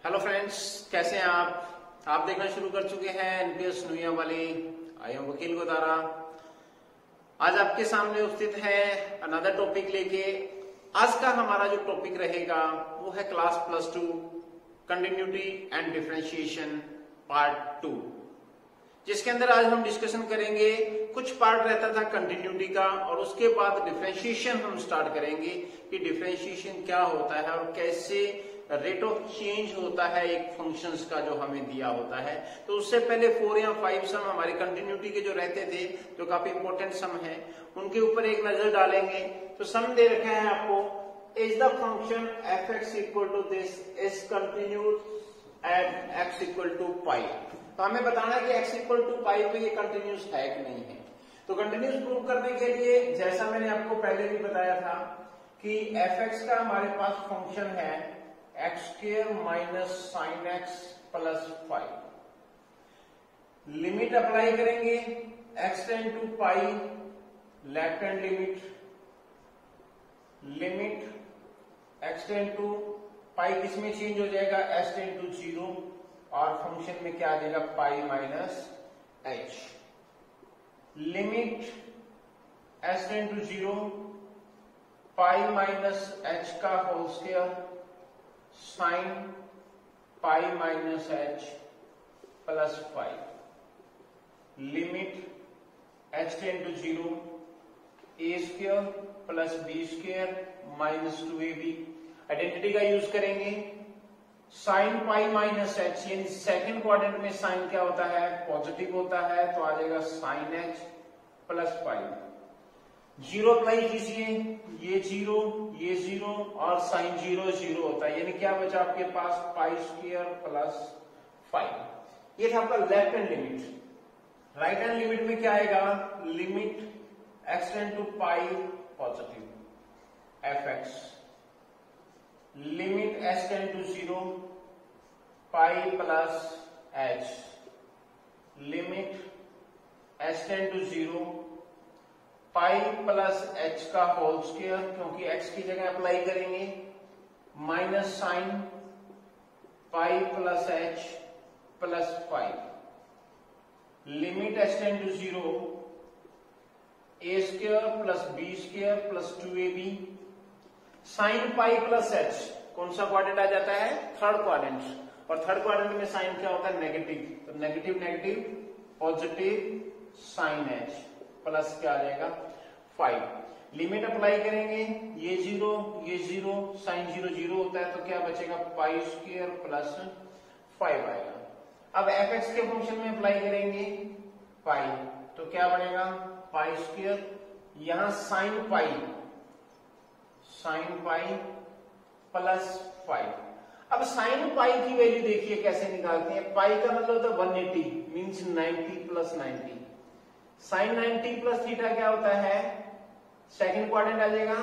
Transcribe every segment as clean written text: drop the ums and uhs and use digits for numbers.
Hello friends, कैसे हैं आप देखना शुरू कर चुके हैं एनपीएस नुइया वाली। आई एम वकील गोदारा। आज आपके सामने उपस्थित है अनदर टॉपिक लेके। आज का हमारा जो टॉपिक रहेगा वो है class +2 continuity and differentiation part 2, जिसके अंदर आज हम डिस्कशन करेंगे। कुछ पार्ट रहता था कंटिन्यूटी का और उसके बाद डिफरेंशिएशन हम स्टार्ट करेंगे कि डिफरेंशिएशन क्या होता है और कैसे रेट ऑफ चेंज होता है एक फंक्शंस का जो हमें दिया होता है। तो उससे पहले 4 या 5 सम हमारे कंटिन्यूटी के जो रहते थे, जो काफी इंपॉर्टेंट सम है, उनके ऊपर एक नजर डालेंगे। तो सम दे रखा है आपको, is the function f(x) equal to this is continuous at x equal to pi. तो हमें बताना है कि x इक्वल टू पाई पे ये कंटिन्यूस है कि नहीं है। तो कंटिन्यूस प्रूव करने के लिए जैसा मैंने आपको पहले भी बताया था कि f(x) का हमारे पास फंक्शन है x² minus sine x plus 5। Limit apply करेंगे x tend to pi, left hand limit x tend to pi किसमें चेंज हो जाएगा, s टेंड टू 0 और फंक्शन में क्या आ जाएगा pi minus h। Limit s tend to 0 pi minus h का whole square sine pi minus h plus 5। Limit h tend to 0 a square plus b square minus 2ab। Identity का use करेंगे। Sine pi minus h यानी second quadrant में sine क्या होता है, positive होता है, तो आ जाएगा साइन h प्लस 5। 0 अप्लाई कीजिए, ये 0 और साइन 0 होता है, यानी क्या बचा आपके पास पाई स्क्वायर प्लस 5। ये था आपका left hand limit. Right hand limit में क्या आएगा, limit x tend to pi positive f(x), limit s tend to 0 pi plus h, limit s tend to 0 pi plus h का होल स्क्वायर, क्योंकि x की जगह अप्लाई करेंगे, minus sine pi plus h plus 5। Limit h tend to 0 a square plus b square plus 2ab। Sine pi plus h कौन सा quadrant आ जाता है, थर्ड क्वाड्रेंट, और थर्ड क्वाड्रेंट में साइन क्या होता है, नेगेटिव। तो negative positive sine h plus क्या आ जाएगा 5। लिमिट अप्लाई करेंगे, ये 0 साइन 0 होता है, तो क्या बचेगा पाई स्क्वायर प्लस 5 आएगा। अब f(x) के फंक्शन में अप्लाई करेंगे पाई, तो क्या बनेगा पाई स्क्वायर, यहां साइन पाई प्लस 5। अब साइन पाई की वैल्यू देखिए कैसे निकालते हैं। पाई का मतलब होता है 180 means 90 plus 90। Sine 90 plus theta क्या होता है, सेकंड क्वाड्रेंट आ जाएगा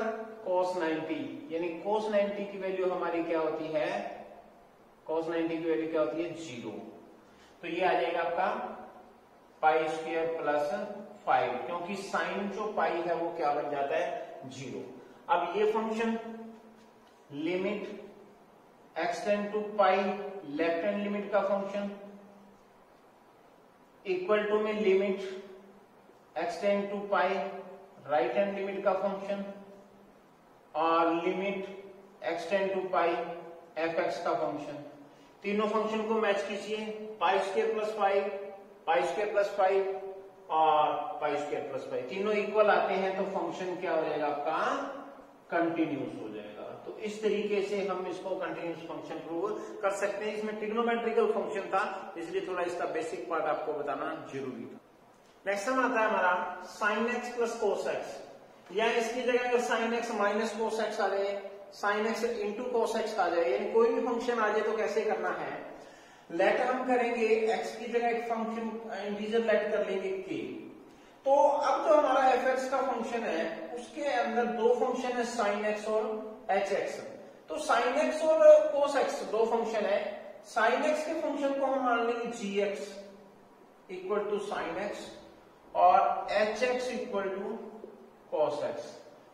cos 90, यानी cos 90 की वैल्यू हमारी क्या होती है, cos 90 की वैल्यू क्या होती है 0। तो ये आ जाएगा आपका पाई स्क्वायर प्लस 5, क्योंकि साइन जो पाई है वो क्या बन जाता है 0। अब ये function limit x tend to pi, left hand limit का फंक्शन, इक्वल टू में limit x tend to pi, right hand limit का फंक्शन, और limit x tend to pi f(x) का फंक्शन। तीनों फंक्शन को मैच कीजिए, pi square plus 5, pi square plus 5 और पाई square plus 5, तीनों इक्वल आते हैं, तो फंक्शन क्या हो जाएगा आपका कंटिन्यूस हो जाएगा। तो इस तरीके से हम इसको कंटिन्यूस फंक्शन प्रूव कर सकते हैं। इसमें ट्रिग्नोमेट्रिकल फंक्शन था, इसलिए थोड़ा इसका बेसिक पार्ट आपको बताना जरूरी था। नेक्स्ट सम आता है हमारा sine x plus cos x, या इसकी जगह अगर sine x minus cos x आ जाए, sine x into cos x आ जाए, यानी कोई भी फंक्शन आ जाए, तो कैसे करना है, लेट हम करेंगे x की जगह एक फंक्शन इंटीजर लेट कर लेंगे k। तो अब जो हमारा f(x) का फंक्शन है उसके अंदर दो फंक्शन है साइन x और hx। तो साइन x और कोस x दो फंक्शन है। साइन x के फंक्शन को हम मान लेंगे gx equal to sine x और hx equal to cos x।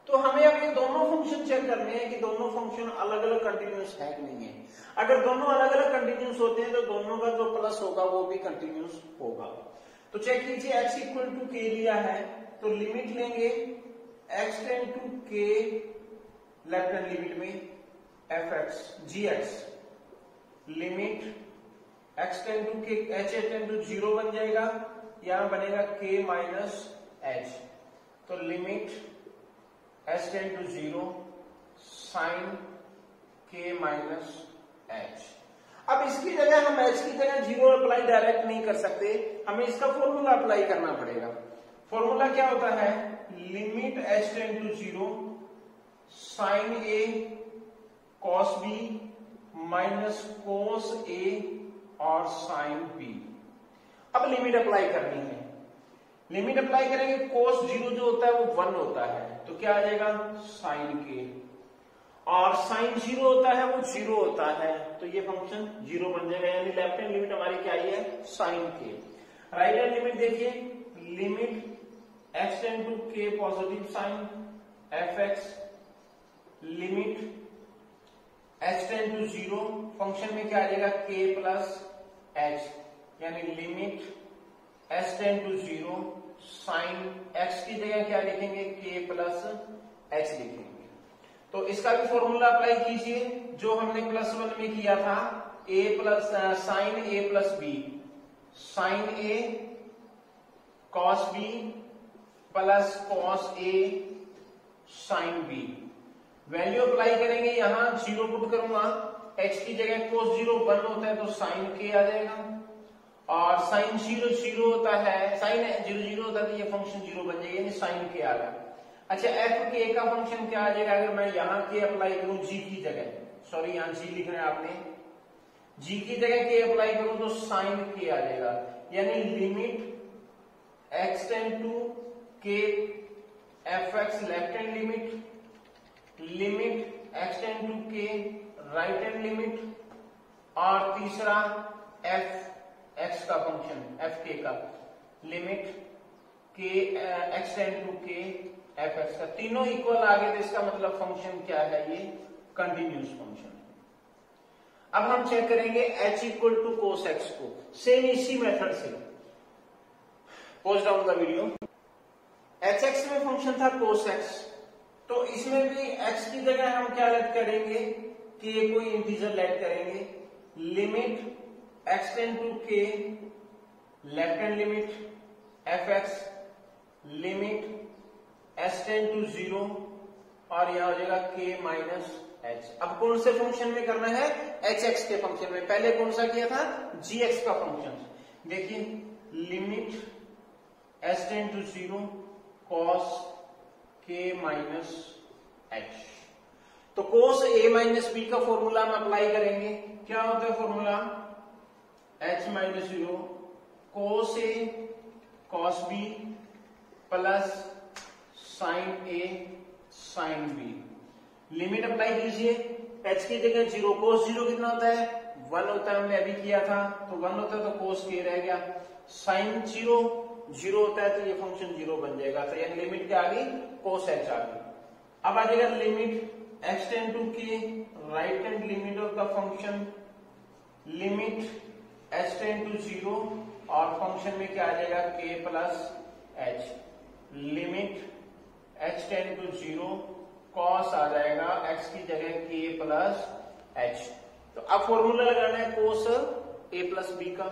तो तो हमें अब ये दोनों फंक्शन चेक करने हैं कि दोनों फंक्शन अलग अलग कंटिन्यूस है कि नहीं है। अगर दोनों अलग अलग कंटिन्यूस होते हैं तो दोनों का जो प्लस होगा वो भी कंटिन्यूस होगा। तो चेक कीजिए, x इक्वल टू के लिया है तो लिमिट लेंगे x टेंड टू के लेफ्ट हैंड लिमिट में fx gx limit x tend to के h टेंड टू 0 बन जाएगा, यहां बनेगा k माइनस h, तो limit h tend to 0 sine k minus h। अब इसकी जगह हम h की जगह 0 अप्लाई डायरेक्ट नहीं कर सकते, हमें इसका फॉर्मूला अप्लाई करना पड़ेगा। फॉर्मूला क्या होता है, limit h tend to 0 sine a cos b minus cos a और साइन b। अब लिमिट अप्लाई करनी है, लिमिट अप्लाई करेंगे, कोस 0 जो होता है वो 1 होता है, तो क्या आ जाएगा साइन k, और साइन 0 होता है वो 0 होता है, तो ये फंक्शन 0 बन जाएगा, यानी लेफ्ट हैंड लिमिट हमारी क्या आई है sine k। Right hand limit देखिए, limit x tend to k positive sine fx limit h tend to 0 function में क्या आ जाएगा k प्लस h, यानी limit h tend to 0 sine x की जगह क्या लिखेंगे k प्लस h लिखेंगे। तो इसका भी फॉर्मूला अप्लाई कीजिए जो हमने प्लस 1 में किया था, a plus sine a plus b, sine a cos b plus cos a sine b। Value apply करेंगे, यहां 0 पुट करूंगा, h की जगह cos 0 1 होता है तो साइन k आ जाएगा, और साइन 0 0 होता है, साइन 0 0 होता है तो ये फंक्शन 0 बन जाएगा, यानी साइन k आ गया। अच्छा, एफ के का फंक्शन क्या आ जाएगा, अगर मैं यहाँ के अप्लाई करूं g की जगह, सॉरी यहाँ g लिख रहे हैं आपने, g की जगह के अप्लाई करूं तो साइन k आ जाएगा, यानी limit x tend to k fx left hand limit, limit x tend to k right hand limit, और तीसरा f x का फंक्शन f k का limit k x tend to k fx का, तीनों equal आ गए तो इसका मतलब फंक्शन क्या है, ये कंटिन्यूस फंक्शन है। अब हम चेक करेंगे h equal to cos x को, सेम इसी मेथड से। Pause down the video. hx में फंक्शन था कोस x, तो इसमें भी x की जगह हम क्या लेट करेंगे, k कोई इंटीजर लेट करेंगे, limit x tend to k left hand limit fx limit h tend to 0 और यहां हो जाएगा k माइनस h। अब कौन से फंक्शन में करना है, hx के फंक्शन में। पहले कौन सा किया था, gx का फंक्शन। देखिए limit h tend to 0 cos k minus h, तो cos a माइनस b का फॉर्मूला हम अप्लाई करेंगे। क्या होता है formula, h minus 0 cos a cos b plus sine a sine b। Limit apply कीजिए, h की जगह 0, cos 0 कितना होता है 1 होता है, हमने अभी किया था तो 1 होता है तो cos k रह गया, साइन 0 0 होता है तो ये फंक्शन 0 बन जाएगा, तो यानी लिमिट क्या आ गई cos h आ गई। अब आ जाएगा limit x tend to k right hand limit of the function, limit h tend to 0 और फंक्शन में क्या आ जाएगा k plus h, limit h tend to 0 cos आ जाएगा x की जगह k प्लस h। तो अब फॉर्मूला लगाना है cos a प्लस b का,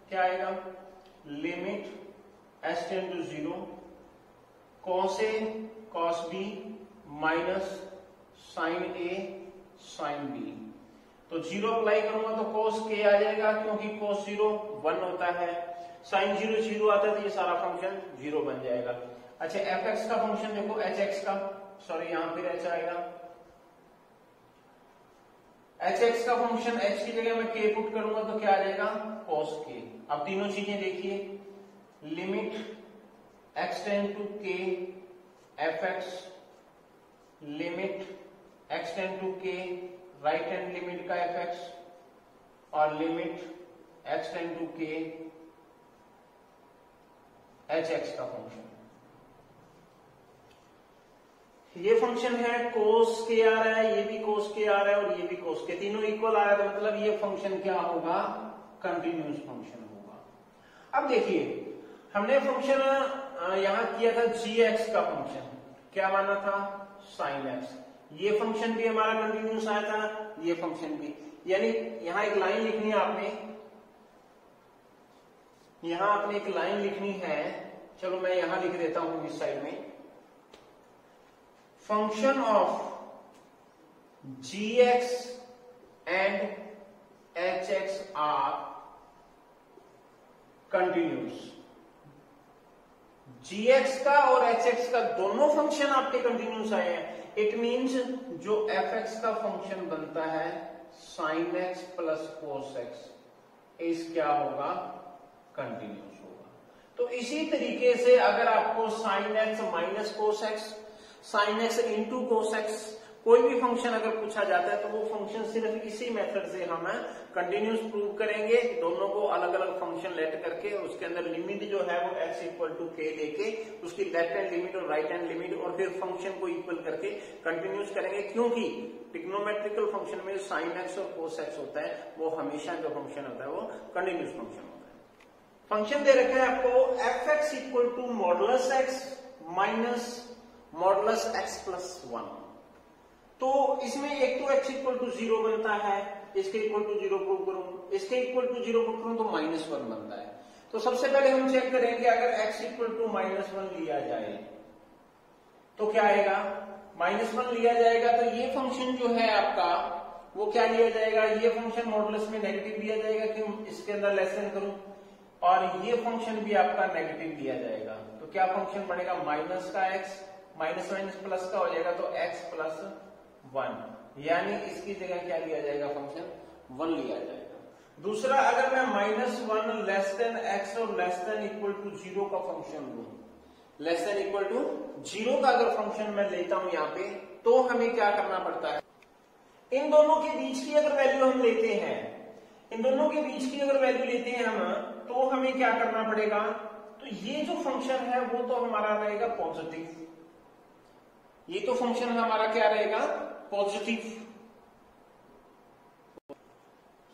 क्या आएगा, limit h tend to 0 cos a cos b minus sine a sine b। तो 0 अप्लाई करूंगा तो cos k आ जाएगा, क्योंकि cos 0 1 होता है, साइन 0 0 आता है तो ये सारा फंक्शन 0 बन जाएगा। अच्छा, fx का फंक्शन देखो, hx का, सॉरी यहां फिर h आएगा, hx का फंक्शन h की जगह मैं k पुट करूंगा तो क्या आ जाएगा cos k। अब तीनों चीजें देखिए, limit x tend to k fx limit x tend to k right hand limit का fx और limit x tend to k hx का फंक्शन। ये फंक्शन है cos के आ रहा है, ये भी cos के आ रहा है और ये भी cos के, तीनों इक्वल आ रहा है, तो मतलब ये फंक्शन क्या होगा, कंटिन्यूस फंक्शन होगा। अब देखिए हमने फंक्शन यहां किया था gx का फंक्शन, क्या माना था, sin x, ये फंक्शन भी हमारा कंटिन्यूस आया था, ये फंक्शन भी, यानी यहां एक लाइन लिखनी है आपने, यहां आपने एक लाइन लिखनी है, चलो मैं यहां लिख देता हूं इस साइड में, function of gx and hx are continuous, gx का और hx का दोनों फंक्शन आपके कंटिन्यूस आए हैं, इट मींस जो fx का फंक्शन बनता है sin x plus cos x, इस क्या होगा, कंटिन्यूस होगा। तो इसी तरीके से अगर आपको sin x minus cos x, sin x into cos x कोई भी फंक्शन अगर पूछा जाता है तो वो फंक्शन सिर्फ इसी मेथड से हम कंटिन्यूस प्रूव करेंगे, दोनों को अलग अलग फंक्शन लेट करके उसके अंदर लिमिट जो है वो x इक्वल टू k लेके उसकी लेफ्ट हैंड लिमिट और राइट हैंड लिमिट और फिर फंक्शन को इक्वल करके कंटिन्यूस करेंगे, क्योंकि ट्रिग्नोमेट्रिकल फंक्शन में sin x और cos x होता है वो हमेशा जो फंक्शन होता है वो कंटिन्यूस फंक्शन होता है। फंक्शन दे रखा है आपको fx equal to modulus x minus modulus x plus 1, तो इसमें एक तो x इक्वल टू 0 बनता है, इसके इक्वल टू 0 प्रूव करूं, इसके इक्वल टू 0 प्रूव करूं तो माइनस 1 बनता है। तो सबसे पहले हम चेक करेंगे अगर x इक्वल टू माइनस 1 लिया जाए तो क्या आएगा, माइनस 1 लिया जाएगा तो ये फंक्शन जो है आपका वो क्या लिया जाएगा, ये फंक्शन मॉडुलस में नेगेटिव लिया जाएगा, क्यों, इसके अंदर लेस देन करूं, और ये फंक्शन भी आपका नेगेटिव लिया जाएगा, तो क्या फंक्शन बनेगा, माइनस का x माइनस माइनस प्लस का हो जाएगा तो x प्लस 1, यानी इसकी जगह क्या लिया जाएगा, फंक्शन 1 लिया जाएगा। दूसरा अगर मैं माइनस 1 लेस देन x और लेस देन इक्वल टू 0 का फंक्शन लूं, लेस देन इक्वल टू 0 का अगर फंक्शन मैं लेता हूं यहां पे, तो हमें क्या करना पड़ता है, इन दोनों के बीच की अगर वैल्यू हम लेते हैं, इन दोनों के बीच की अगर वैल्यू लेते हैं हम, तो हमें क्या करना पड़ेगा, तो ये जो फंक्शन है वो तो हमारा रहेगा पॉजिटिव, ये तो फंक्शन हमारा क्या रहेगा, पॉजिटिव।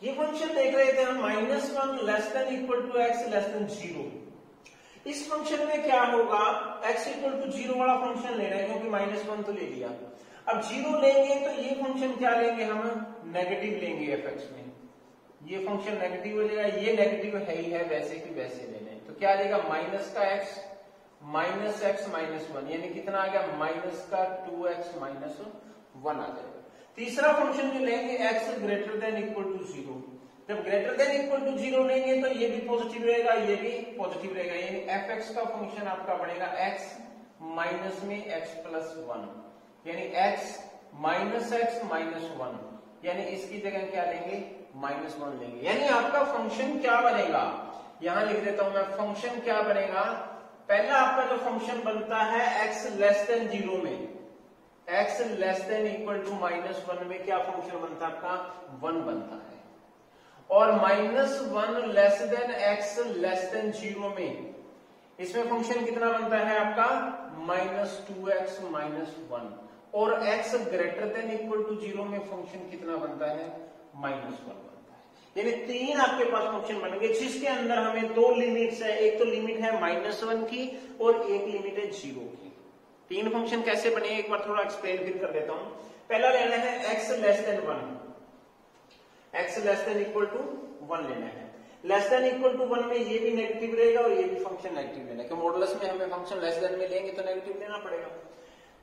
ये फंक्शन देख रहे थे हम minus 1 less than equal to x less than 0, इस फंक्शन में क्या होगा, x इक्वल टू 0 वाला फंक्शन ले रहे हैं क्योंकि माइनस 1 तो ले लिया, अब 0 लेंगे तो ये फंक्शन क्या लेंगे हम, नेगेटिव लेंगे fx में, ये फंक्शन नेगेटिव हो जाएगा, ये नेगेटिव है ही है वैसे की वैसे ले लें, तो क्या आ जाएगा, माइनस का x माइनस x माइनस 1, यानी कितना आ गया, माइनस का 2x माइनस 1 आ जाएगा। तीसरा फंक्शन जो लेंगे x greater than equal to 0, जब ग्रेटर देन इक्वल टू 0 लेंगे तो ये भी पॉजिटिव रहेगा, ये भी पॉजिटिव रहेगा, यानी fx का फंक्शन आपका बनेगा x माइनस में x प्लस 1, यानी x माइनस x माइनस 1, यानी इसकी जगह क्या लेंगे, माइनस 1 लेंगे, यानी आपका फंक्शन क्या बनेगा, यहां लिख देता हूं मैं, फंक्शन क्या बनेगा, पहला आपका जो फंक्शन बनता है x लेस देन 0 में, x less than equal to minus 1 में क्या फंक्शन बनता है आपका, 1 बनता है, और minus 1 less then x less than 0 में इसमें फंक्शन कितना बनता है आपका, माइनस 2x माइनस 1, और x greater than equal to 0 में फंक्शन कितना बनता है, माइनस 1 बनता है, यानी 3 आपके पास फंक्शन बनेंगे जिसके अंदर हमें 2 लिमिट्स है, एक तो लिमिट है माइनस 1 की और एक लिमिट है 0 की। 3 फंक्शन कैसे बने एक बार थोड़ा एक्सप्लेन फिर कर देता हूं। पहला लेना है x less than 1, x less than equal to 1 लेना है, लेस देन इक्वल टू 1 में ये भी नेगेटिव रहेगा और ये भी फंक्शन नेगेटिव लेना है, क्योंकि मॉडुलस में हमें फंक्शन लेस देन में लेंगे तो नेगेटिव लेना पड़ेगा।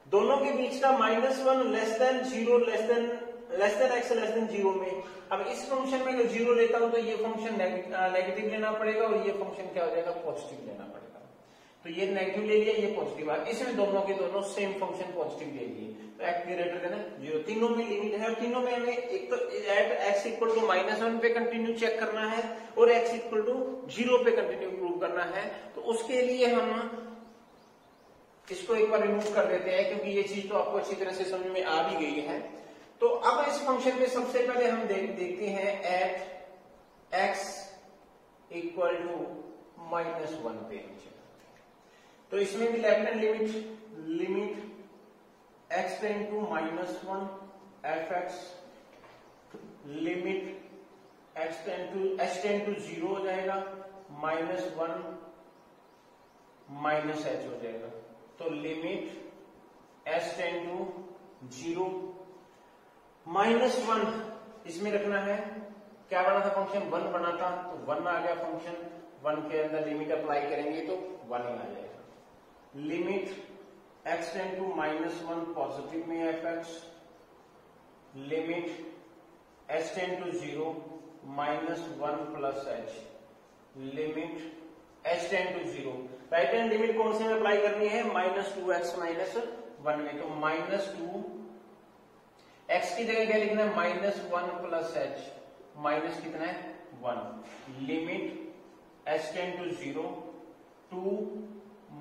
दोनों के बीच का minus 1 less than 0 less than x less than 0 में, अब इस फंक्शन में अगर 0 लेता हूं तो ये फंक्शन नेगेटिव लेना पड़ेगा और ये फंक्शन क्या हो जाएगा, पॉजिटिव लेना पड़ेगा, तो ये नेगेटिव ले लिया, ये पॉजिटिव आ, इसमें दोनों के दोनों सेम फंक्शन पॉजिटिव ले लिए, तो x ग्रेटर देन 0, तीनों में लिमिट है, तीनों में हमें एक तो at x equal to minus 1 पे कंटिन्यू चेक करना है और x इक्वल टू 0 पे कंटिन्यू प्रूव करना है, तो उसके लिए हम इसको एक बार रिमूव कर देते हैं क्योंकि ये चीज तो आपको अच्छी तरह से समझ में आ भी गई है। तो अब इस फंक्शन में सबसे पहले हम देखते हैं at x equal to minus 1 पे, तो इसमें भी left hand limit x tend to -1 fx limit h tend to 0 हो जाएगा, -1 -h हो जाएगा। तो लिमिट h टेंड टू 0 -1 इसमें रखना है। क्या बना था फंक्शन? 1 बना था, तो 1 आ गया फंक्शन। 1 के अंदर लिमिट अप्लाई करेंगे तो 1 ही आ जाएगा। Limit x tend to -1 positive में fx limit h tend to 0 -1 plus h limit h tend to 0। Right hand limit कौन से में अप्लाई करनी है? -2x -1 में। तो -2 x की जगह क्या लिखना है? -1 प्लस h माइनस कितना है? 1 limit h tend to 0 2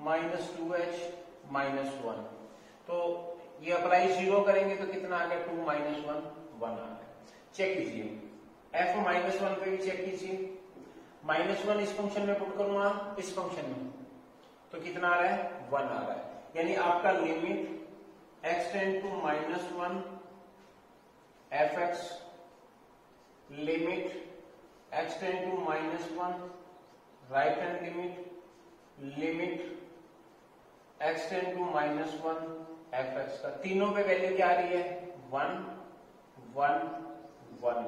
-2h -1। तो ये अप्लाई 0 करेंगे तो कितना आ गया? 2 -1 1 आ गया। चेक कीजिए f -1 पे भी चेक कीजिए। -1 इस फंक्शन में पुट करूंगा, इस फंक्शन में, तो कितना आ रहा है? 1 आ रहा है। यानी आपका limit x tend to -1 fx limit x tend to -1 right hand limit x tend to -1 fx का तीनों पे वैल्यू क्या आ रही है? 1 1 1।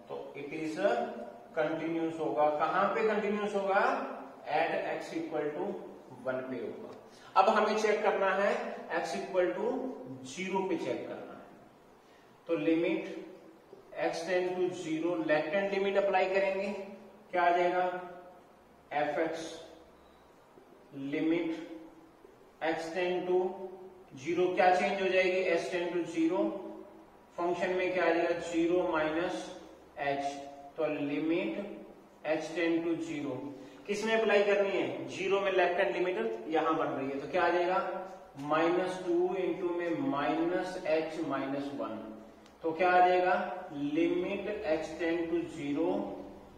तो इट इज कंटिन्यूस होगा। कहां पे कंटिन्यूस होगा? एट x इक्वल टू 1 पे होगा। अब हमें चेक करना है x इक्वल टू 0 पे चेक करना है। तो limit x tend to 0 left hand limit apply करेंगे, क्या आ जाएगा? fx limit x tend to 0 क्या चेंज हो जाएगी? h टेंड टू 0 फंक्शन में क्या आ जाएगा? 0 माइनस h। तो लिमिट h टेंड टू 0 किसमें अप्लाई करनी है? 0 में लेफ्ट हैंड लिमिट यहां बन रही है, तो क्या आ जाएगा? -2 इंटू में -h -1। तो क्या आ जाएगा? Limit h tend to 0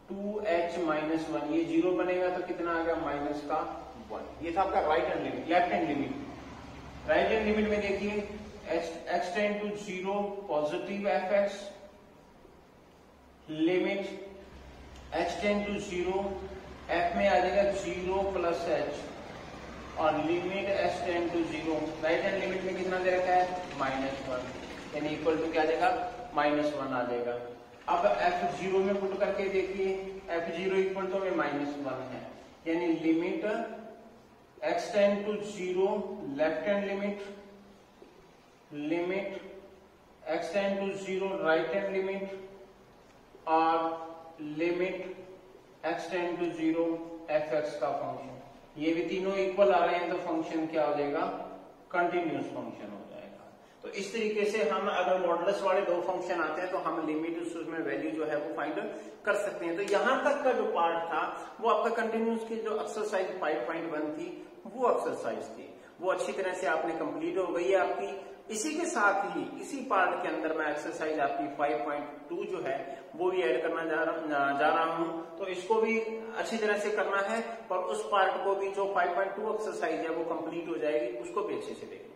2h -1। ये 0 बनेगा तो कितना आ गया? -1। ये था आपका right hand limit. Left hand limit, right hand limit में देखिए x tend to 0 positive fx limit h tend to 0 f में आ जाएगा 0 प्लस h और limit h tend to 0 right hand limit में कितना दे रखा है? -1 यानी इक्वल टू क्या आ जाएगा? -1 आ जाएगा। अब f0 में पुट करके देखिए, f0 इक्वल टू में -1 है, यानी limit x tend to 0 left hand limit x tend to 0 right hand limit और limit x tend to 0 fx का फंक्शन। ये भी तीनों इक्वल आ रहे हैं तो फंक्शन क्या हो जाएगा? कंटिन्यूस फंक्शन हो जाएगा। तो इस तरीके से हम अगर मॉडुलस वाले दो फंक्शन आते हैं तो हम लिमिट उसमें वैल्यू जो है वो फाइंड कर सकते हैं। तो यहां तक का जो पार्ट था वो आपका कंटिन्यूस की जो एक्सरसाइज 5.1 थी वो एक्सरसाइज थी, वो अच्छी तरह से आपने कंप्लीट हो गई है आपकी। इसी के साथ ही इसी पार्ट के अंदर मैं एक्सरसाइज आपकी 5.2 जो है वो भी ऐड करना जा रहा हूं, तो इसको भी अच्छी तरह से करना है और उस पार्ट को भी जो 5.2 एक्सरसाइज है वो कंप्लीट हो जाएगी, उसको भी अच्छे से देखना।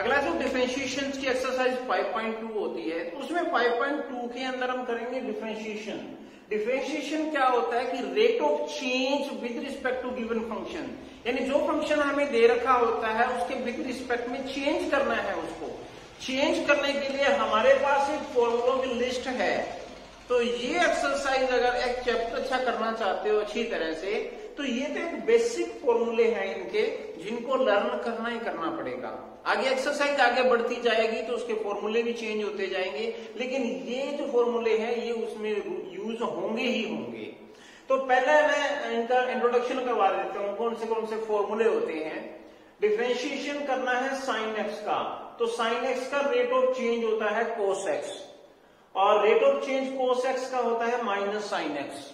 अगला जो डिफरेंशिएशन की एक्सरसाइज 5.2 होती है तो उसमें 5.2 के अंदर हम करेंगे डिफरेंशिएशन। डिफरेंशिएशन क्या होता है कि rate of change with respect to given function, यानी जो फंक्शन हमें दे रखा होता है उसके विद रिस्पेक्ट में चेंज करना है। उसको चेंज करने के लिए हमारे पास एक फॉर्मूलों की लिस्ट है। तो ये एक्सरसाइज अगर एक चैप्टर अच्छा करना चाहते हो अच्छी तरह से तो ये तो एक बेसिक फॉर्मूले हैं इनके, जिनको लर्न करना ही करना पड़ेगा। आगे एक्सरसाइज आगे बढ़ती जाएगी तो उसके फॉर्मूले भी चेंज होते जाएंगे, लेकिन ये जो फॉर्मूले हैं ये उसमें यूज होंगे ही होंगे। तो पहले मैं इनका इंट्रोडक्शन करवा देता हूँ, कौन से फॉर्मूले होते हैं। डिफरेंशिएशन करना है साइन एक्स का, तो साइन एक्स का रेट ऑफ चेंज होता है कोस एक्स और rate of change cos x का होता है माइनस साइन एक्स।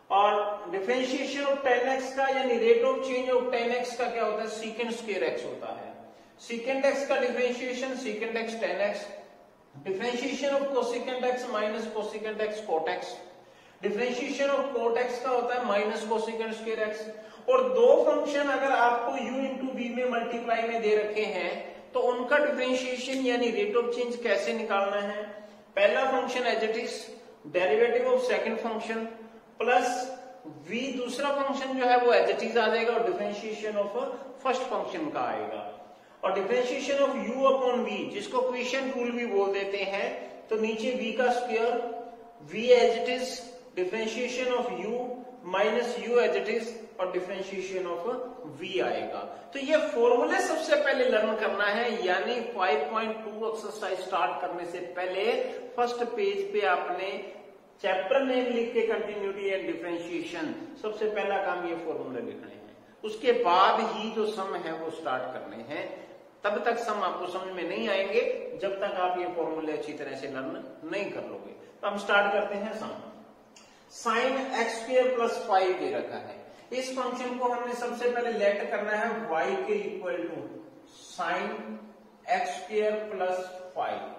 और डिफरेंशिएशन ऑफ टेन एक्स का यानी rate of change of tan x का क्या होता है? सीकेंड स्क्वायर एक्स होता है। सीकेंड एक्स का differentiation secant x tan x. Differentiation of cosecant x minus cosecant x cot x. Differentiation of cot x का होता है माइनस कोसिकेंड स्क्वायर एक्स। और दो फंक्शन अगर आपको u इंटू वी में मल्टीप्लाई में दे रखे हैं तो तो उनका डिफरेंशिएशन यानी रेट ऑफ चेंज कैसे निकालना है? पहला function as it is, derivative of second function plus v दूसरा फंक्शन जो है वो एज इट इज आ जाएगा और डिफरेंशिएशन ऑफ फर्स्ट फंक्शन का आएगा। और differentiation of u upon v जिसको क्वेश्चन रूल भी बोल देते हैं, तो नीचे v का square, v as it is, differentiation of u minus u as it is और डिफरेंशिएशन ऑफ v आएगा। तो ये फॉर्मूले सबसे पहले लर्न करना है, यानी 5.2 एक्सरसाइज स्टार्ट करने से पहले फर्स्ट पेज पे आपने चैप्टर नेम लिख के कंटिन्यूटी एंड डिफरेंशिएशन, सबसे पहला काम ये फॉर्मूले लिखने हैं। उसके बाद ही जो सम है वो स्टार्ट करने हैं। तब तक सम आपको समझ में नहीं आएंगे जब तक आप ये फॉर्मूले अच्छी तरह से लर्न नहीं कर लोगे। तो हम स्टार्ट करते हैं सम। साइन एक्स स्क्वायर प्लस 5 दे रखा है। इस फंक्शन को हमने सबसे पहले लेट करना है y के equal to sine x square plus 5।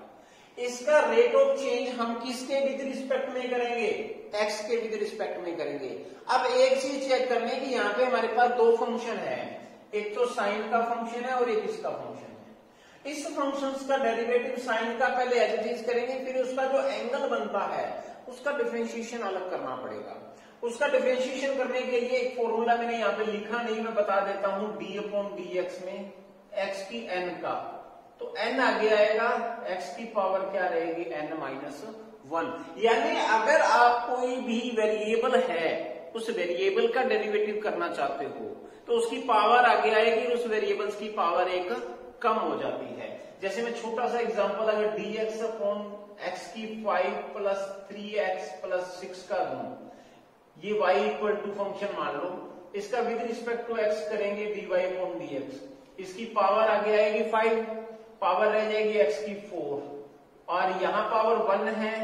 इसका रेट ऑफ चेंज हम किसके विद रिस्पेक्ट में करेंगे? x के विद रिस्पेक्ट में करेंगे। अब एक चीज चेक करने की, यहाँ पे हमारे पास दो फंक्शन है, एक तो साइन का फंक्शन है और एक इसका फंक्शन है। इस फंक्शन का डेरिवेटिव साइन का पहले एज इट इज करेंगे, फिर उसका जो एंगल बनता है उसका डिफरेंशिएशन अलग करना पड़ेगा। उसका डिफरेंशिएशन करने के लिए एक फॉर्मूला मैंने यहाँ पे लिखा नहीं, मैं बता देता हूं, d अपॉन dx में x की n का, तो n आगे आएगा, x की पावर क्या रहेगी? n minus 1। यानी अगर आप कोई भी वेरिएबल है, उस वेरिएबल का डेरिवेटिव करना चाहते हो तो उसकी पावर आगे आएगी और उस वेरिएबल्स की पावर एक कम हो जाती है। जैसे मैं छोटा सा एग्जांपल, अगर dx अपॉन x की 5 प्लस 3x प्लस 6 का लूं, ये y इक्वल टू फंक्शन मान लो, इसका विद रिस्पेक्ट टू x करेंगे dy अपॉन dx, इसकी पावर आगे आएगी 5, पावर रह जाएगी x की 4 और यहाँ पावर 1 है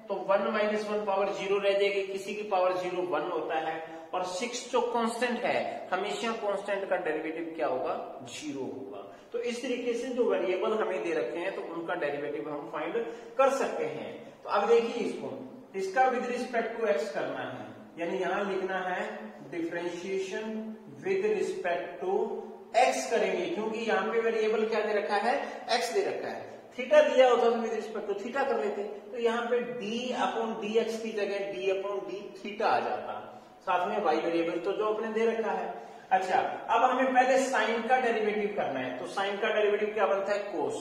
तो 1 माइनस 1 पावर 0 रह जाएगी, किसी की पावर 0 1 होता है। और 6 जो कांस्टेंट है, हमेशा कांस्टेंट का डेरिवेटिव क्या होगा? 0 होगा। तो इस तरीके से जो वेरिएबल हमें दे रखे हैं तो उनका डेरिवेटिव हम फाइंड कर सकते हैं। तो अब देखिए इसको, इसका विद रिस्पेक्ट टू x करना है, यानी यहां लिखना है differentiation with respect to x करेंगे, क्योंकि यहाँ पे वेरिएबल क्या दे रखा है? x दे रखा है। थीटा दिया होता तो विद रिस्पेक्ट टू थीटा कर लेते, तो यहाँ पे d अपॉन dx की जगह d अपॉन d थीटा आ जाता, साथ में y वेरिएबल तो जो अपने दे रखा है। अच्छा, अब हमें पहले साइन का डेरिवेटिव करना है, तो साइन का डेरिवेटिव क्या बनता है? कोस,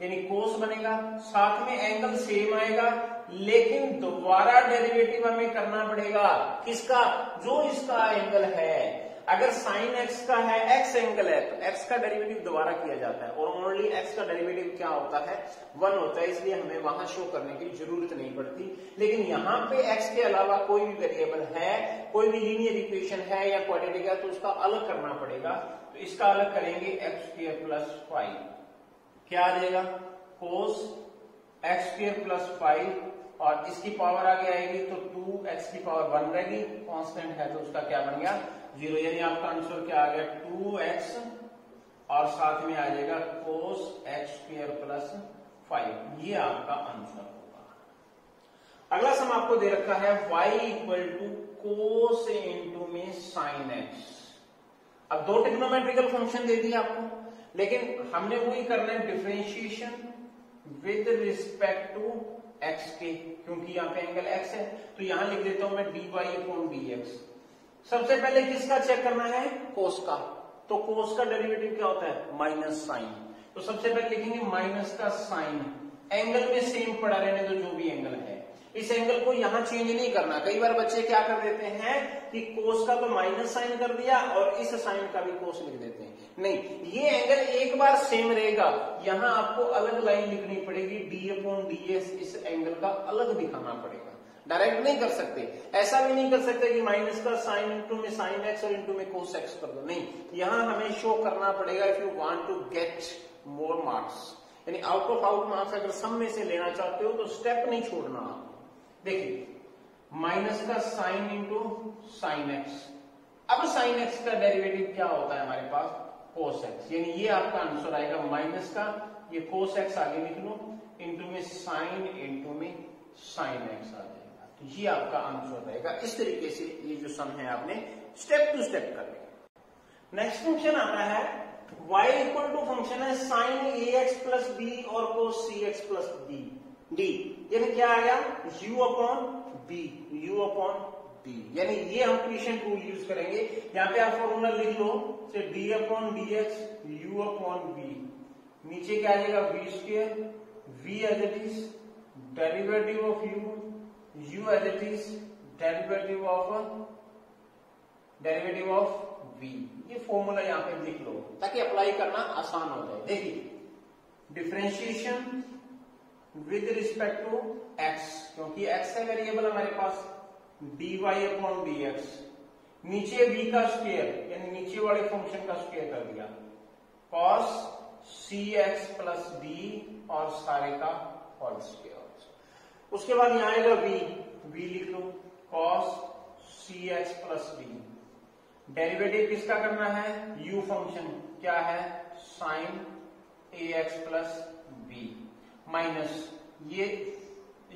यानी कोस बनेगा, साथ में एंगल सेम आएगा, लेकिन दोबारा डेरिवेटिव हमें करना पड़ेगा किसका? जो इसका एंगल है। अगर साइन x का है, x एंगल है, तो x का डेरिवेटिव दोबारा किया जाता है और ओनली x का डेरिवेटिव क्या होता है? 1 होता है, इसलिए हमें वहां शो करने की जरूरत नहीं पड़ती। लेकिन यहाँ पे x के अलावा कोई भी वेरिएबल है, कोई भी लीनियर इक्वेशन है या क्वाड्रेटिक है, तो उसका अलग करना पड़ेगा। तो इसका अलग करेंगे x स्क्वायर प्लस 5, क्या आ जाएगा? कोस x स्क्वायर प्लस 5 और इसकी पावर आगे आएगी तो 2x की पावर 1 रहेगी, कांस्टेंट है तो उसका क्या बन गया? 0। यानी आपका आंसर क्या आ गया? 2x और साथ में आ जाएगा cos x स्क्वायर प्लस 5, ये आपका आंसर होगा। अगला सम आपको दे रखा है y equal to cos into में साइन x। अब दो ट्रिग्नोमेट्रिकल फंक्शन दे दिए आपको, लेकिन हमने वही करना है differentiation with respect to x के, क्योंकि यहाँ पे एंगल x है, तो यहां लिख देता हूं मैं dy अपॉन dx। सबसे पहले किसका चेक करना है? कोस का, तो कोस का डेरिवेटिव क्या होता है? Minus sine. तो सबसे पहले लिखेंगे माइनस का साइन, एंगल में सेम पड़ा रहने दो जो भी एंगल है, इस एंगल को यहां चेंज नहीं करना। कई बार बच्चे क्या कर देते हैं कि कोस का तो माइनस साइन कर दिया और इस साइन का भी कोस लिख देते हैं। नहीं, ये एंगल एक बार सेम रहेगा, यहां आपको अलग लाइन लिखनी पड़ेगी, डी अपॉन ds, इस एंगल का अलग दिखाना पड़ेगा, डायरेक्ट नहीं कर सकते। ऐसा भी नहीं कर सकते कि माइनस का साइन इंटू में साइन एक्स और इंटू में कोस एक्स कर दो, नहीं, यहां हमें शो करना पड़ेगा if you want to get more marks, यानी आउट ऑफ आउट मार्क्स अगर सम में से लेना चाहते हो तो स्टेप नहीं छोड़ना। देखिए, माइनस का साइन इंटू साइन एक्स, अब साइन एक्स का डेरिवेटिव क्या होता है हमारे पास? कोस एक्स, यानी ये आपका आंसर आएगा माइनस का, ये कोस एक्स आगे लिख लो, इंटू में साइन इंटू में साइन एक्स आ जाएगा, तो ये आपका आंसर रहेगा। इस तरीके से ये जो सम है आपने स्टेप टू स्टेप कर लिया। नेक्स्ट फंक्शन आता है y इक्वल टू फंक्शन है sine a x plus b और cos c x plus b d, यानी क्या आ गया u upon b, u upon b, यानी ये हम क्वेश्चन रूल यूज करेंगे। यहाँ पे आप फॉर्मूला लिख लो, d upon d x u upon b, नीचे क्या आ जाएगा v square, v as it is derivative of u as it is derivative of v। ये फॉर्मूला यहाँ पे लिख लो ताकि अप्लाई करना आसान हो जाए। देखिए differentiation with respect to x, क्योंकि x है वेरिएबल हमारे पास, dy अपॉन dx, नीचे v का स्क्वायर यानी नीचे वाले फंक्शन का स्क्वायर कर दिया, cos cx प्लस d और सारे का होल स्क्वायर। उसके बाद यहां आएगा v लिख लो, cos cx plus d, derivative किसका करना है u फंक्शन क्या है sin ax plus b, minus ये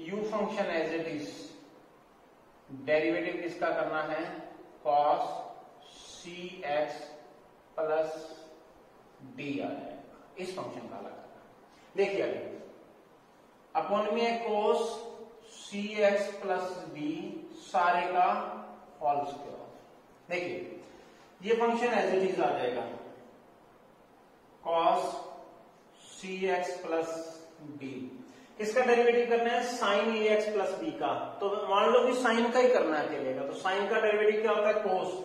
u function as it is, derivative किसका करना है cos cx प्लस d आ जाएगा, इस फंक्शन का अलग करना। देखिए अभी अपॉन में cos cx प्लस d सारे का होल स्क्वायर। देखिए ये फंक्शन एज इट इज आ जाएगा cos cx प्लस d, किसका डेरिवेटिव करना है sin ax प्लस b का, तो मान लो कि sin का ही करना है अकेले का, तो sin का डेरिवेटिव क्या होता है cos,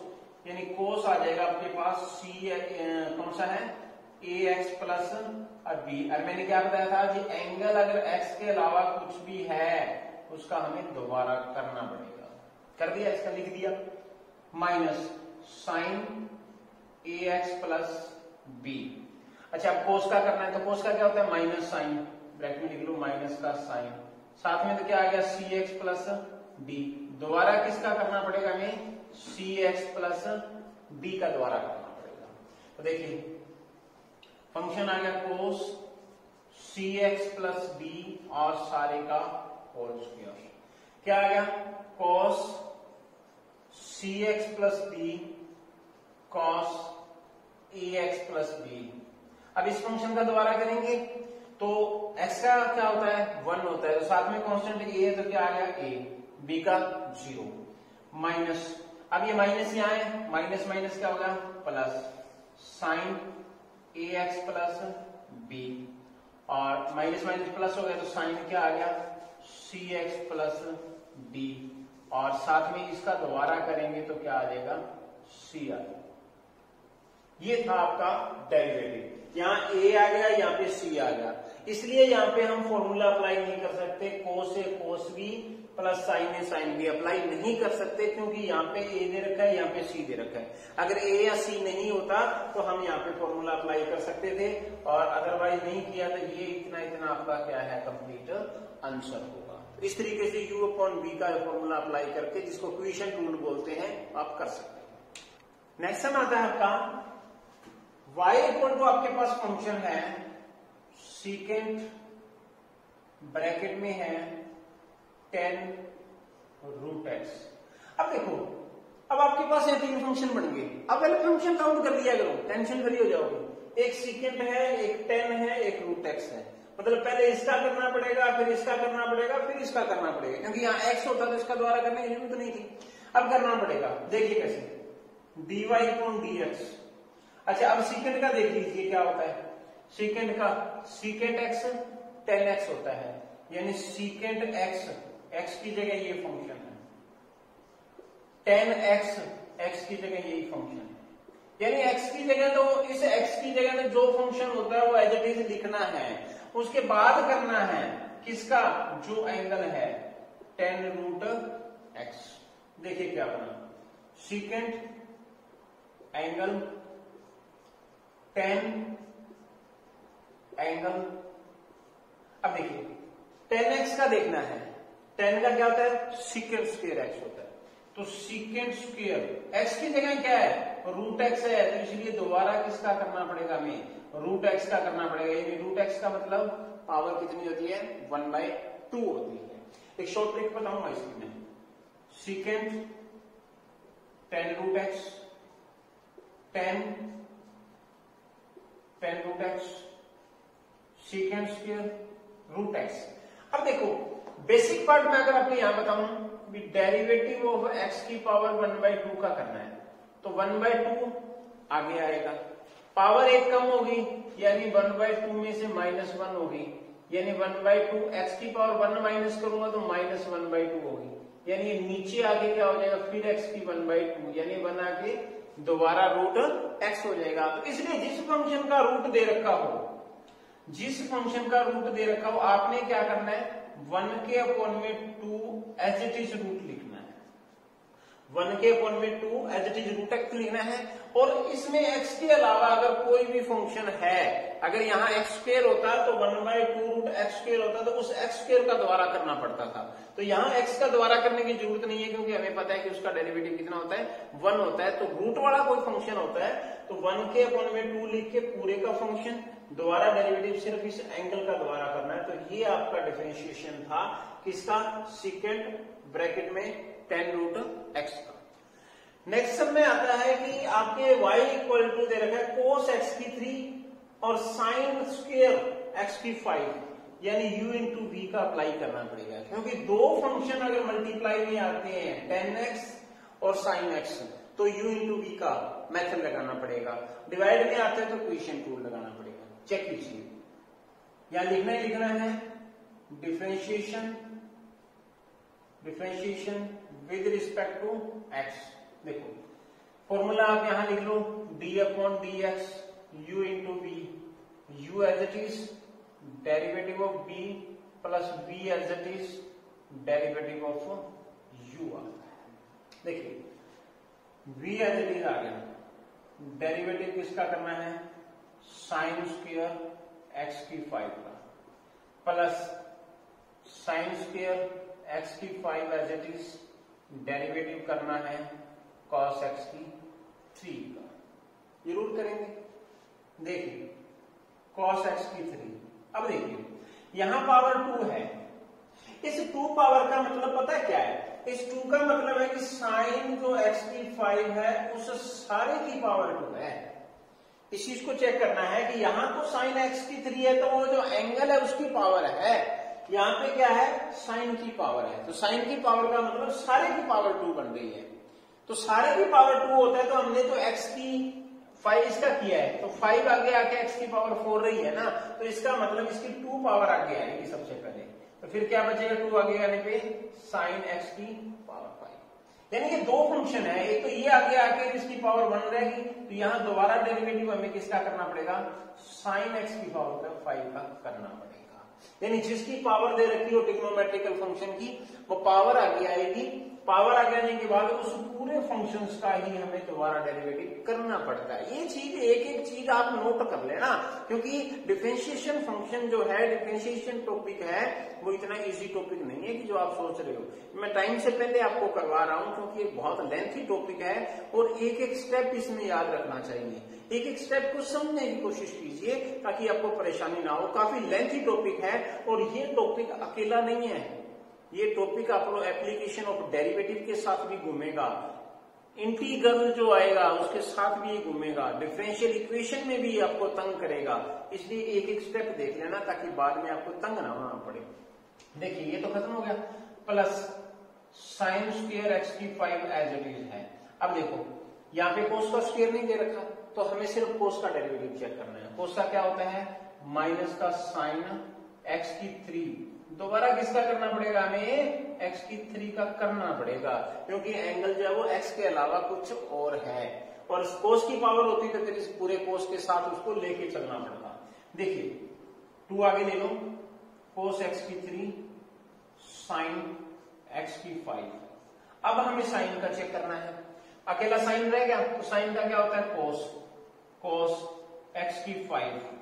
यानी cos आ जाएगा आपके पास कौन सा है ax प्लस b। और मैंने क्या बताया था कि एंगल अगर x के अलावा कुछ भी है उसका हमें दोबारा करना पड़ेगा, कर दिया, इसका लिख दिया, minus sine ax plus b। अच्छा अब कोस का करना है, तो कोस का क्या होता है माइनस साइन, ब्रैकेट में लिख लो माइनस का साइन, साथ में तो क्या आ गया cx प्लस d, दोबारा किसका करना पड़ेगा हमें cx प्लस d का दोबारा करना पड़ेगा। तो देखिए फंक्शन आ गया कोस cx प्लस d और सारे का होल स्क्वायर, क्या आ गया cos cx plus d cos ax plus b। अब इस फंक्शन का दोबारा करेंगे तो x का क्या होता है 1 होता है, तो साथ में कांस्टेंट a है तो क्या आ गया a, b का 0, माइनस, अब ये माइनस यहाँ है, माइनस माइनस क्या होगा plus, sine ax plus b, और माइनस माइनस प्लस हो गया तो साइन क्या आ गया cx प्लस d, और साथ में इसका दोबारा करेंगे तो क्या आ जाएगा c आ जाएगा। ये था आपका डेरिवेटिव, यहाँ a आ गया, यहाँ पे c आ गया, इसलिए यहाँ पे हम फॉर्मूला अप्लाई नहीं कर सकते, cos a cos b plus sine a sine b apply नहीं कर सकते, क्योंकि यहाँ पे a दे रखा है, यहाँ पे c दे रखा है। अगर a या c नहीं होता तो हम यहाँ पे फॉर्मूला अप्लाई कर सकते थे, और अदरवाइज नहीं किया तो ये इतना इतना आपका क्या है कंप्लीट आंसर होगा। इस तरीके से u अपॉन b का फॉर्मूला अप्लाई करके, जिसको क्वेश्चन रूल बोलते हैं, आप कर सकते हैं। नेक्स्ट सम आता है आपका y इक्वल टू आपके पास फंक्शन है सीकेंट, ब्रैकेट में है 10 रूट x। अब देखो अब आपके पास यहाँ 3 फंक्शन बन गए, अब पहले फंक्शन काउंट कर लिया करो, टेंशन फ्री हो जाओगे। एक सीकेंट है, एक 10 है, एक रूट x है, मतलब पहले इसका करना पड़ेगा, फिर इसका करना पड़ेगा, फिर इसका करना पड़ेगा, क्योंकि यहाँ x होता तो इसका द्वारा करने की जरूरत नहीं थी। अब करना पड़ेगा, देखिए कैसे dy अपॉन dx। अच्छा अब सीकेंट का देख लीजिए क्या होता है, सीकेंट का सीकेंट x 10x होता है, यानी सीकेंट x की जगह ये फंक्शन है, 10x x की जगह यही फंक्शन है, यानी x की जगह तो इस x की जगह में जो फंक्शन होता है वो एज इट इज लिखना है, उसके बाद करना है किसका जो एंगल है 10 रूट x। देखिए क्या बना, सीकेंट एंगल 10 एंगल। अब देखिए 10x का देखना है, 10 का क्या होता है सीकेंट स्क्वायर x होता है, तो सीकेंट स्क्वायर x की जगह क्या है रूट x है, तो इसलिए दोबारा किसका करना पड़ेगा हमें रूट x का करना पड़ेगा, यानी रूट x का मतलब पावर कितनी होती है 1/2 होती है। एक शॉर्ट ट्रिक बताऊंगा इसकी मैं, secant 10 root x 10 10 root x, second square root x. अब देखो बेसिक पार्ट में अगर आपको यहां बताऊं डेरिवेटिव ऑफ एक्स की पावर 1/2 का करना है तो 1/2 आगे आएगा, पावर एक कम होगी यानी 1/2 में से -1 होगी, यानी 1/2 एक्स की पावर 1 माइनस करूंगा तो -1/2 होगी, यानी ये नीचे आगे क्या हो जाएगा फिर एक्स की 1/2 यानी 1 आगे दोबारा रूट एक्स हो जाएगा। तो इसलिए जिस फंक्शन का रूट दे रखा हो, जिस फंक्शन का रूट दे रखा हो आपने क्या करना है 1 के अपॉन में 2 एज इट इज रूट लिखना है, 1 के अपॉन में 2 as it is root x लिखना है। और इसमें x के अलावा अगर कोई भी फंक्शन है, अगर यहाँ x स्क्वायर होता तो 1/2 रूट एक्स स्क्वायर होता तो उस x स्क्वायर का द्वारा करना पड़ता था, तो यहाँ x का द्वारा करने की जरूरत नहीं है क्योंकि हमें पता है कि उसका डेरिवेटिव कितना होता है 1 होता है। तो रूट वाला कोई फंक्शन होता है तो 1 के अपॉन में 2 लिख के पूरे का फंक्शन दोबारा डेरिवेटिव सिर्फ इस एंगल का द्वारा करना है। तो ये आपका डिफरेंशिएशन था किसका, सेकंड ब्रैकेट में 10 रूट एक्स का। नेक्स्ट सब में आता है कि आपके y इक्वल टू दे रखा है cos x की 3 और sin स्क्वायर x की 5 यानी u इंटू वी का अप्लाई करना पड़ेगा क्योंकि दो फंक्शन अगर मल्टीप्लाई में आते हैं 10x और sin x तो u इंटू वी का मेथड लगाना पड़ेगा, डिवाइड में आते हैं तो क्वेश्चन टूल लगाना पड़ेगा। चेक कीजिए यहां लिखना है differentiation with respect to x। देखो फॉर्मूला आप यहां लिख लो d upon d x u into v, u as it is derivative of b plus v as it is derivative of u आता है। देखिए v एज इट इज आ गया, डेरिवेटिव किसका करना है साइन स्क्वायर x की 5 का प्लस साइन स्क्वायर x की 5 एज इट इज डेरिवेटिव करना है cos x की 3 का, जरूर करेंगे। देखिए cos x की 3, अब देखिए यहां पावर 2 है, इस 2 पावर का मतलब पता है क्या है, इस 2 का मतलब है कि साइन जो x की 5 है उस सारे की पावर 2 है। इस चीज को चेक करना है कि यहां तो साइन x की 3 है तो वो जो एंगल है उसकी पावर है, यहां पे क्या है साइन की पावर है, तो साइन की पावर का मतलब सारे की पावर 2 बन रही है। तो सारे की पावर 2 होता है तो हमने तो x की 5 इसका किया है तो 5 आगे आके x की पावर 4 रही है ना, तो इसका मतलब इसकी 2 पावर आगे आएगी सबसे पहले, तो फिर क्या बचेगा 2 आगे आने पे साइन x की पावर 5। यानी कि दो फंक्शन है, एक तो ये आगे आके इसकी पावर 1 रहेगी तो यहां दोबारा डेरिवेटिव हमें किसका करना पड़ेगा साइन x की पावर 5 का करना पड़ेगा। यानी जिसकी पावर दे रखी हो ट्रिग्नोमेट्रिकल फंक्शन की वो पावर आगे आएगी, पावर आ जाने के बाद उस पूरे फंक्शंस का ही हमें दोबारा डेरिवेटिव करना पड़ता है। ये चीज एक एक चीज आप नोट कर लेना क्योंकि डिफरेंशिएशन फंक्शन जो है डिफरेंशिएशन टॉपिक है वो इतना इजी टॉपिक नहीं है कि जो आप सोच रहे हो। मैं टाइम से पहले आपको करवा रहा हूं क्योंकि ये बहुत लेंथी टॉपिक है और एक एक स्टेप इसमें याद रखना चाहिए, एक एक स्टेप को समझने की कोशिश कीजिए ताकि आपको परेशानी ना हो। काफी लेंथी टॉपिक है और ये टॉपिक अकेला नहीं है, ये टॉपिक आपको एप्लीकेशन ऑफ डेरिवेटिव के साथ भी घूमेगा, इंटीग्रल जो आएगा उसके साथ भी घूमेगा, डिफरेंशियल इक्वेशन में भी आपको तंग करेगा, इसलिए एक एक स्टेप देख लेना ताकि बाद में आपको तंग ना होना पड़े। देखिए ये तो खत्म हो गया, प्लस साइन स्क्वायर एक्स की 5 एज इट इज है। अब देखो यहाँ पे कोस का स्क्वायर नहीं दे रखा तो हमें सिर्फ कोस का डेरिवेटिव चेक करना है। कोस का क्या होता है माइनस का साइन एक्स की 3, दोबारा किसका करना पड़ेगा हमें x की 3 का करना पड़ेगा क्योंकि एंगल जो है वो x के अलावा कुछ और है और कोस की पावर होती तो फिर इस पूरे कोस के साथ उसको लेके चलना पड़ता। देखिए 2 आगे ले लो, कोस x की 3 साइन x की 5। अब हमें साइन का चेक करना है, अकेला साइन रह गया तो साइन का क्या होता है कोस x की 5।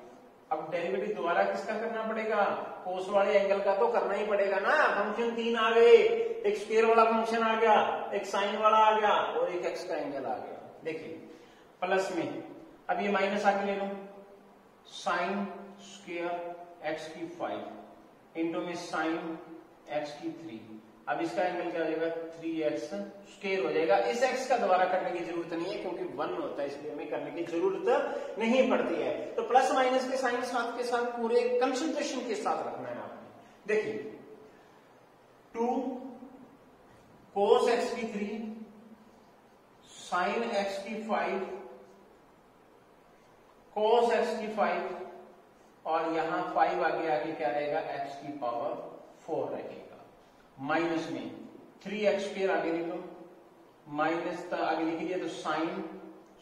अब डेरिवेटिव दोबारा किसका करना पड़ेगा कोस वाले एंगल का तो करना ही पड़ेगा ना, फंक्शन 3 आ गए, एक स्क्वायर वाला फंक्शन आ गया, एक साइन वाला आ गया और एक एक्स का एंगल आ गया। देखिए प्लस में अब ये माइनस आगे ले लो, साइन स्क्वायर एक्स की 5 इंटू में साइन एक्स की 3 अब इसका एंगल क्या हो जाएगा 3x स्क्वायर हो जाएगा। इस x का दोबारा करने की जरूरत नहीं है क्योंकि 1 होता है, इसलिए हमें करने की जरूरत नहीं पड़ती है। तो प्लस माइनस के साइन साथ के साथ पूरे कंसंट्रेशन के साथ रखना है आपने। देखिए 2 cos x की 3 sin x की 5 cos x की 5 और यहां 5 आगे क्या रहेगा x की पावर 4 रहेगा। माइनस में 3x स्क्वायर आगे लिख लो, माइनस आगे लिख लिया तो साइन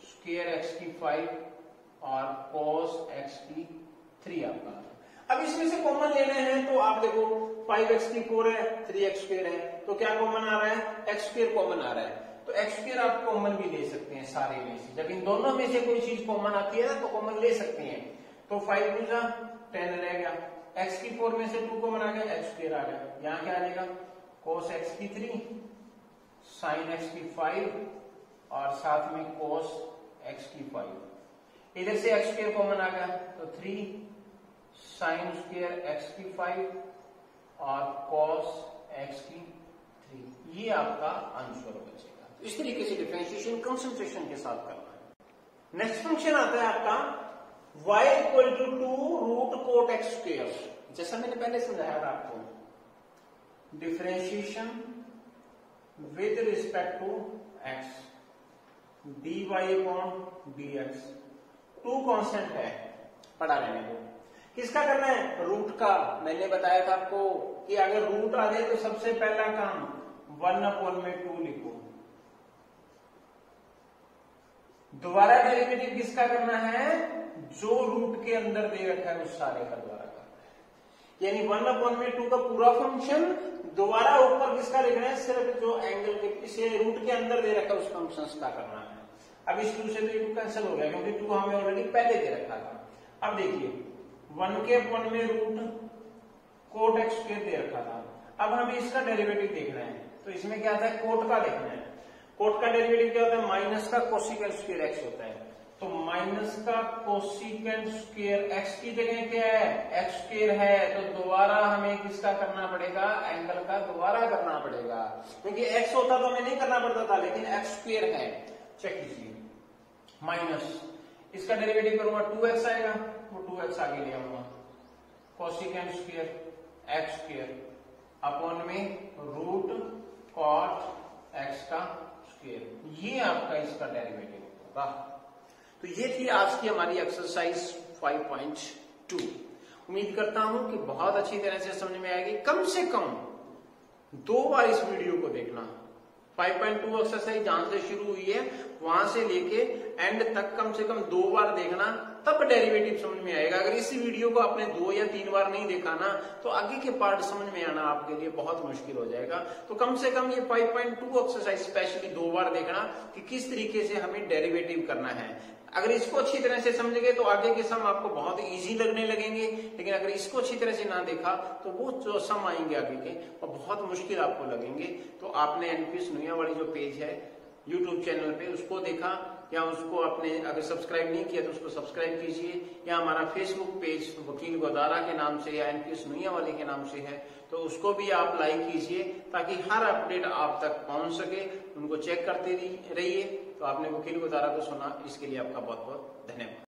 स्क्वायर x की 5 और cos x की 3 आपका। अब इसमें से कॉमन लेने हैं तो आप देखो 5x की 4 है, 3x स्क्वायर है, तो क्या कॉमन आ रहा है, x स्क्वायर कॉमन आ रहा है। तो x स्क्वायर आप कॉमन भी ले सकते हैं सारे में से। जब इन दोनों में से कोई चीज कॉमन आती है ना तो कॉमन ले सकते हैं। तो 5 दूजा 10 रह गया, x की 4 में से 2 कॉमन आ गया, x स्क्वायर आ गया। यहाँ क्या आ जाएगा cos x की 3 sin x की 5 और साथ में cos x की 5। इधर से x स्क्वायर कॉमन आ गया तो 3 sin स्क्वायर x की 5 और cos x की 3। ये आपका आंसर बचेगा। तो इस तरीके से डिफरेंशिएशन कंसंट्रेशन के साथ करना है। नेक्स्ट फंक्शन आता है आपका y equal to 2 root cot x square. जैसा मैंने पहले समझाया था आपको, differentiation with respect to x dy upon dx। 2 constant है, पढ़ा रहने दो। किसका करना है, रूट का। मैंने बताया था आपको कि अगर रूट आ जाए तो सबसे पहला काम 1 अपॉन में 2 लिखो। दोबारा डेरिवेटिव किसका करना है, जो रूट के अंदर दे रखा है उस सारे का दोबारा करना है। यानी 1 अपॉन में 2 का पूरा फंक्शन दोबारा ऊपर किसका लिखना है, सिर्फ जो एंगल के इसे रूट के अंदर दे रखा है उस फंक्शन का करना है। अब इस 2 से तो ये 2 कैंसिल हो गया क्योंकि 2 हमें ऑलरेडी पहले दे रखा था। अब देखिए 1 के अपॉन में रूट कोट एक्स स्क्वायर दे रखा था। अब हमें इसका डेरिवेटिव देखना है तो इसमें क्या आता है, कोट का देखना है। कोट का डेरिवेटिव क्या होता है, माइनस का कोसिकेंट स्क्वायर एक्स होता है। तो माइनस का कोसिकेंट स्क्वायर एक्स की जगह क्या है, एक्स स्क्वायर है, तो दोबारा हमें किसका करना पड़ेगा, एंगल का दोबारा करना पड़ेगा। क्योंकि एक्स होता तो हमें नहीं करना पड़ता था, लेकिन एक्स स्क्वायर है। चेक कीजिए, माइनस इसका डेरिवेटिव करूंगा 2x आएगा, वो 2x आगे ले आऊंगा, cosecant square x square upon में रूट कॉट एक्स का स्क्वायर। ये आपका इसका डेरिवेटिव होगा। तो ये थी आज की हमारी एक्सरसाइज 5.2। उम्मीद करता हूं कि बहुत अच्छी तरह से समझ में आएगी। कम से कम 2 बार इस वीडियो को देखना। 5.2 एक्सरसाइज जहां से शुरू हुई है वहां से लेके एंड तक कम से कम 2 बार देखना, तब डेरिवेटिव समझ में आएगा। अगर इसी वीडियो को आपने 2 या 3 बार नहीं देखा ना तो आगे के पार्ट समझ में आना आपके लिए बहुत मुश्किल हो जाएगा। तो कम से कम ये 5.2 एक्सरसाइज स्पेशली 2 बार देखना कि किस तरीके से हमें डेरिवेटिव करना है। अगर इसको अच्छी तरह से समझेंगे तो आगे के सम आपको बहुत इजी लगने लगेंगे, लेकिन अगर इसको अच्छी तरह से ना देखा तो वो जो सम आएंगे आगे के वो बहुत मुश्किल आपको लगेंगे। तो आपने एनपीएस नुइया वाली जो पेज है यूट्यूब चैनल पे उसको देखा, या उसको आपने अगर सब्सक्राइब नहीं किया तो उसको सब्सक्राइब कीजिए, या हमारा फेसबुक पेज वकील गोदारा के नाम से या एनपीएस नुइया वाले के नाम से है तो उसको भी आप लाइक कीजिए ताकि हर अपडेट आप तक पहुंच सके। उनको चेक करते रहिए। तो आपने वकील गोदारा को सुना, इसके लिए आपका बहुत बहुत धन्यवाद।